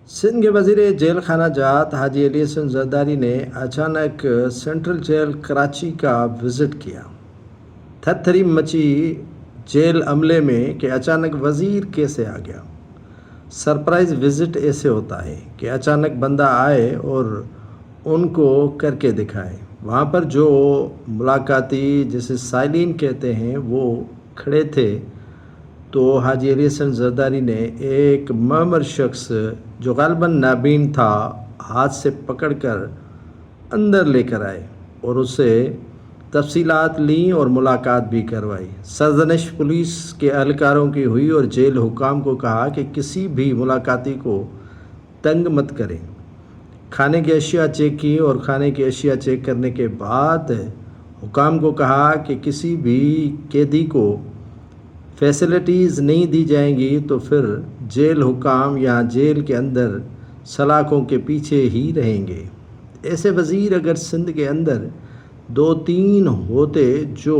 سندھ کے وزیر جیل خانہ جات حاجی علی حسن زرداری نے اچانک سینٹرل جیل کراچی کا وزٹ کیا۔ تھر تھری مچی جیل عملے میں کہ اچانک وزیر کیسے آ گیا۔ سرپرائز وزٹ ایسے ہوتا ہے کہ اچانک بندہ آئے اور ان کو کر کے دکھائے۔ وہاں پر جو ملاقاتی جسے سائلین کہتے ہیں وہ کھڑے تھے، تو حاجی علی حسن زرداری نے ایک معمر شخص جو غالباً نابین تھا ہاتھ سے پکڑ کر اندر لے کر آئے اور اسے تفصیلات لیں اور ملاقات بھی کروائی۔ سرزنش پولیس کے اہلکاروں کی ہوئی اور جیل حکام کو کہا کہ کسی بھی ملاقاتی کو تنگ مت کریں۔ کھانے کی اشیاء چیک کی اور کھانے کی اشیاء چیک کرنے کے بعد حکام کو کہا کہ کسی بھی قیدی کو فیسلٹیز نہیں دی جائیں گی تو پھر جیل حکام یا جیل کے اندر سلاخوں کے پیچھے ہی رہیں گے۔ ایسے وزیر اگر سندھ کے اندر 2-3 ہوتے جو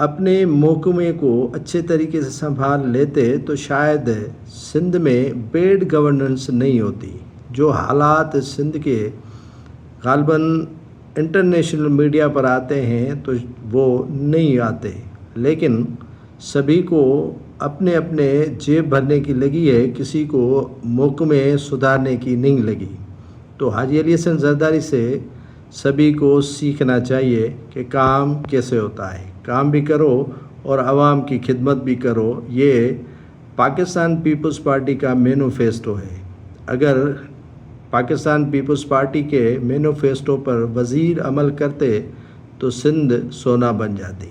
اپنے محکمے کو اچھے طریقے سے سنبھال لیتے تو شاید سندھ میں بیڈ گورننس نہیں ہوتی۔ جو حالات سندھ کے غالباً انٹرنیشنل میڈیا پر آتے ہیں تو وہ نہیں آتے، لیکن سبھی کو اپنے اپنے جیب بھرنے کی لگی ہے، کسی کو محکمے سدھارنے کی نہیں لگی۔ تو حاجی علی حسن زرداری سے سبھی کو سیکھنا چاہیے کہ کام کیسے ہوتا ہے، کام بھی کرو اور عوام کی خدمت بھی کرو۔ یہ پاکستان پیپلز پارٹی کا مینوفیسٹو ہے۔ اگر پاکستان پیپلز پارٹی کے مینوفیسٹو پر وزیر عمل کرتے تو سندھ سونا بن جاتی۔